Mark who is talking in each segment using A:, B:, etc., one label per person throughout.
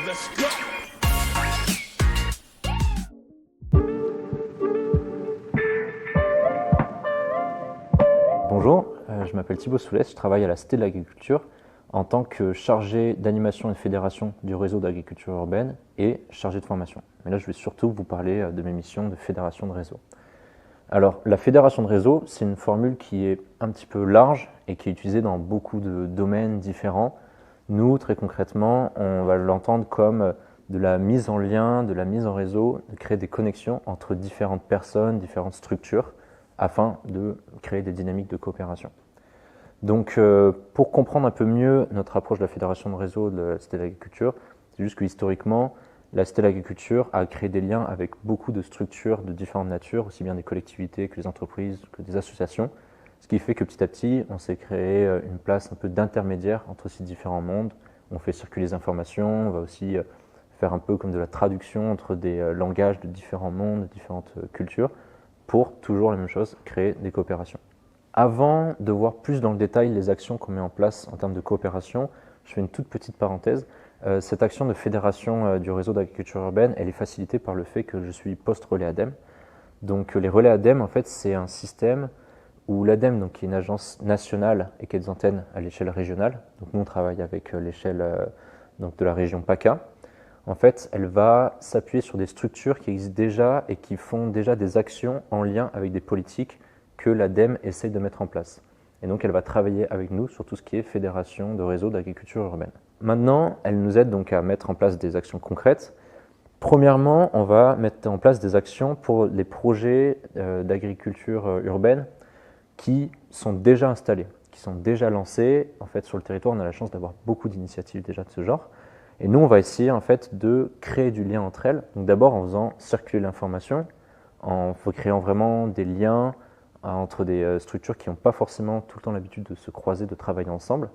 A: let's go.
B: Bonjour, je m'appelle Thibaut Soulès, je travaille à la Cité de l'Agriculture en tant que chargé d'animation et de fédération du réseau d'agriculture urbaine et chargé de formation. Mais là, je vais surtout vous parler de mes missions de fédération de réseau. Alors, la fédération de réseau, c'est une formule qui est un petit peu large et qui est utilisée dans beaucoup de domaines différents. Nous, très concrètement, on va l'entendre comme de la mise en lien, de la mise en réseau, de créer des connexions entre différentes personnes, différentes structures, afin de créer des dynamiques de coopération. Donc, pour comprendre un peu mieux notre approche de la fédération de réseau de la Cité de l'Agriculture, c'est juste que historiquement, la Cité de l'Agriculture a créé des liens avec beaucoup de structures de différentes natures, aussi bien des collectivités que des entreprises, que des associations, ce qui fait que petit à petit, on s'est créé une place un peu d'intermédiaire entre ces différents mondes. On fait circuler les informations, on va aussi faire un peu comme de la traduction entre des langages de différents mondes, de différentes cultures, pour toujours la même chose, créer des coopérations. Avant de voir plus dans le détail les actions qu'on met en place en termes de coopération, je fais une toute petite parenthèse. Cette action de fédération du réseau d'agriculture urbaine, elle est facilitée par le fait que je suis post-relais ADEME. Donc les relais ADEME, en fait, c'est un système où l'ADEME, donc, qui est une agence nationale et qui a des antennes à l'échelle régionale, donc nous on travaille avec l'échelle de la région PACA, en fait, elle va s'appuyer sur des structures qui existent déjà et qui font déjà des actions en lien avec des politiques que l'ADEME essaye de mettre en place. Et donc, elle va travailler avec nous sur tout ce qui est fédération de réseaux d'agriculture urbaine. Maintenant, elle nous aide donc à mettre en place des actions concrètes. Premièrement, on va mettre en place des actions pour les projets d'agriculture urbaine qui sont déjà installés, qui sont déjà lancés. En fait, sur le territoire, on a la chance d'avoir beaucoup d'initiatives déjà de ce genre. Et nous, on va essayer en fait de créer du lien entre elles. Donc d'abord en faisant circuler l'information, en créant vraiment des liens entre des structures qui n'ont pas forcément tout le temps l'habitude de se croiser, de travailler ensemble.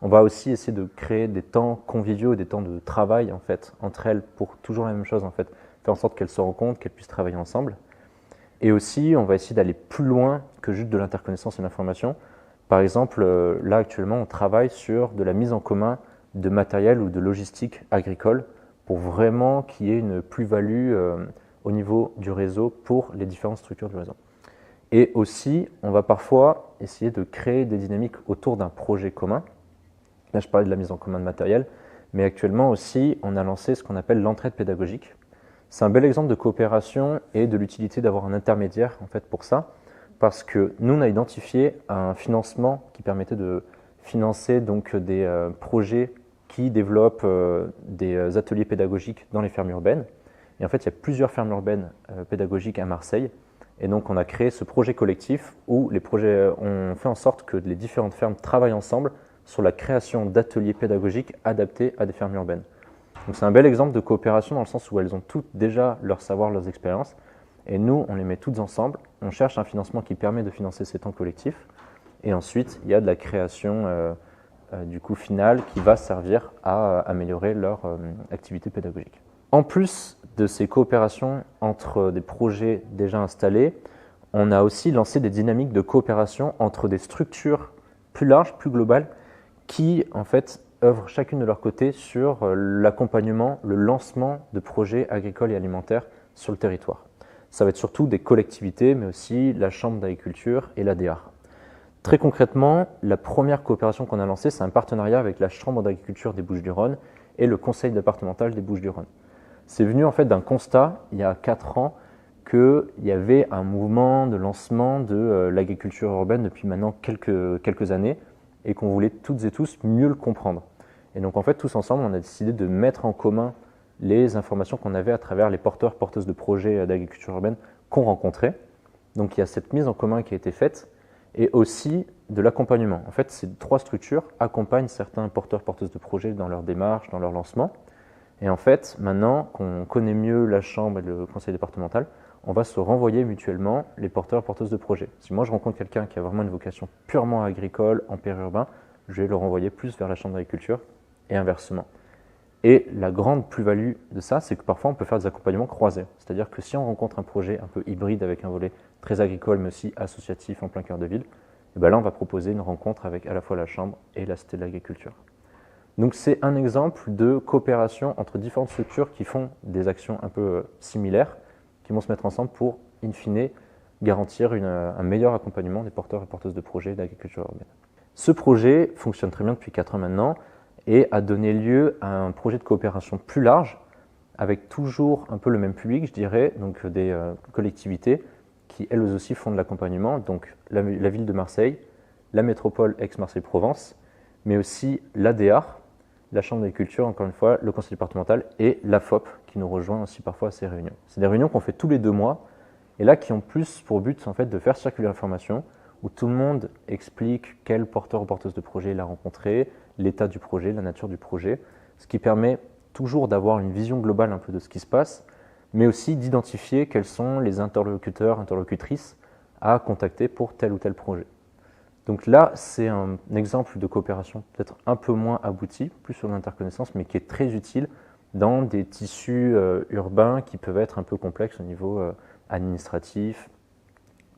B: On va aussi essayer de créer des temps conviviaux, des temps de travail en fait, entre elles pour toujours la même chose, en fait, faire en sorte qu'elles se rencontrent, qu'elles puissent travailler ensemble. Et aussi, on va essayer d'aller plus loin que juste de l'interconnaissance et l'information. Par exemple, là actuellement, on travaille sur de la mise en commun de matériel ou de logistique agricole pour vraiment qu'il y ait une plus-value au niveau du réseau pour les différentes structures du réseau. Et aussi, on va parfois essayer de créer des dynamiques autour d'un projet commun. Là, je parlais de la mise en commun de matériel, mais actuellement aussi, on a lancé ce qu'on appelle l'entraide pédagogique. C'est un bel exemple de coopération et de l'utilité d'avoir un intermédiaire en fait, pour ça, parce que nous, on a identifié un financement qui permettait de financer donc, des projets qui développent des ateliers pédagogiques dans les fermes urbaines. Et en fait, il y a plusieurs fermes urbaines pédagogiques à Marseille. Et donc, on a créé ce projet collectif où on fait en sorte que les différentes fermes travaillent ensemble sur la création d'ateliers pédagogiques adaptés à des fermes urbaines. Donc, c'est un bel exemple de coopération dans le sens où elles ont toutes déjà leur savoir, leurs expériences. Et nous, on les met toutes ensemble. On cherche un financement qui permet de financer ces temps collectifs. Et ensuite, il y a de la création du coup final qui va servir à améliorer leur activité pédagogique. En plus de ces coopérations entre des projets déjà installés, on a aussi lancé des dynamiques de coopération entre des structures plus larges, plus globales, qui en fait œuvrent chacune de leur côté sur l'accompagnement, le lancement de projets agricoles et alimentaires sur le territoire. Ça va être surtout des collectivités, mais aussi la Chambre d'agriculture et l'ADEAR. Très concrètement, la première coopération qu'on a lancée, c'est un partenariat avec la Chambre d'agriculture des Bouches-du-Rhône et le Conseil départemental des Bouches-du-Rhône. C'est venu en fait d'un constat, il y a 4 ans, qu'il y avait un mouvement de lancement de l'agriculture urbaine depuis maintenant quelques années et qu'on voulait toutes et tous mieux le comprendre. Et donc en fait, tous ensemble, on a décidé de mettre en commun les informations qu'on avait à travers les porteurs, porteuses de projets d'agriculture urbaine qu'on rencontrait. Donc il y a cette mise en commun qui a été faite et aussi de l'accompagnement. En fait, ces 3 structures accompagnent certains porteurs, porteuses de projets dans leur démarche, dans leur lancement. Et en fait, maintenant qu'on connaît mieux la Chambre et le Conseil départemental, on va se renvoyer mutuellement les porteurs, porteuses de projets. Si moi je rencontre quelqu'un qui a vraiment une vocation purement agricole, en périurbain, je vais le renvoyer plus vers la Chambre d'agriculture et inversement. Et la grande plus-value de ça, c'est que parfois on peut faire des accompagnements croisés. C'est-à-dire que si on rencontre un projet un peu hybride avec un volet très agricole mais aussi associatif en plein cœur de ville, et bien là on va proposer une rencontre avec à la fois la Chambre et la Cité de l'Agriculture. Donc c'est un exemple de coopération entre différentes structures qui font des actions un peu similaires, qui vont se mettre ensemble pour, in fine, garantir un meilleur accompagnement des porteurs et porteuses de projets d'agriculture urbaine. Ce projet fonctionne très bien depuis 4 ans maintenant et a donné lieu à un projet de coopération plus large, avec toujours un peu le même public, je dirais, donc des collectivités qui elles aussi font de l'accompagnement, donc la ville de Marseille, la métropole Aix-Marseille-Provence, mais aussi l'ADAR, la Chambre d'agriculture, encore une fois, le conseil départemental et la FOP qui nous rejoint aussi parfois à ces réunions. C'est des réunions qu'on fait tous les 2 mois et là qui ont plus pour but en fait, de faire circuler l'information où tout le monde explique quel porteur ou porteuse de projet il a rencontré, l'état du projet, la nature du projet, ce qui permet toujours d'avoir une vision globale un peu de ce qui se passe, mais aussi d'identifier quels sont les interlocuteurs, interlocutrices à contacter pour tel ou tel projet. Donc là, c'est un exemple de coopération peut-être un peu moins abouti, plus sur l'interconnaissance, mais qui est très utile dans des tissus urbains qui peuvent être un peu complexes au niveau administratif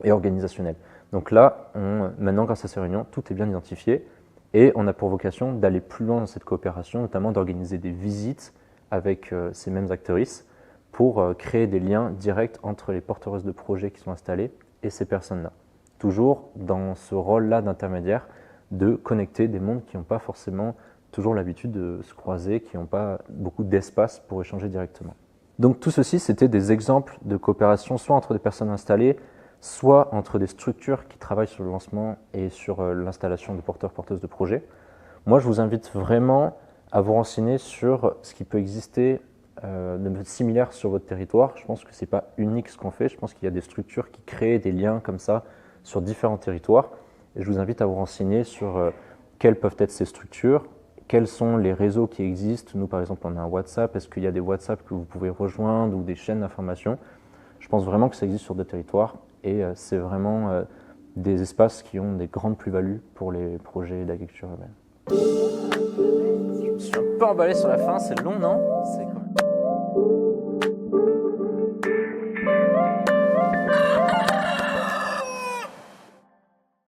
B: et organisationnel. Donc là, maintenant, grâce à ces réunions, tout est bien identifié et on a pour vocation d'aller plus loin dans cette coopération, notamment d'organiser des visites avec ces mêmes actrices pour créer des liens directs entre les porteuses de projets qui sont installées et ces personnes-là. Toujours dans ce rôle-là d'intermédiaire, de connecter des mondes qui n'ont pas forcément toujours l'habitude de se croiser, qui n'ont pas beaucoup d'espace pour échanger directement. Donc tout ceci, c'était des exemples de coopération, soit entre des personnes installées, soit entre des structures qui travaillent sur le lancement et sur l'installation de porteurs-porteuses de projets. Moi, je vous invite vraiment à vous renseigner sur ce qui peut exister de similaire sur votre territoire. Je pense que ce n'est pas unique ce qu'on fait. Je pense qu'il y a des structures qui créent des liens comme ça sur différents territoires. Et je vous invite à vous renseigner sur quelles peuvent être ces structures, quels sont les réseaux qui existent. Nous, par exemple, on a un WhatsApp. Est-ce qu'il y a des WhatsApp que vous pouvez rejoindre ou des chaînes d'information? Je pense vraiment que ça existe sur d'autres territoires et c'est vraiment des espaces qui ont des grandes plus-values pour les projets d'agriculture urbaine. Je me suis un peu emballé sur la fin, c'est long, non?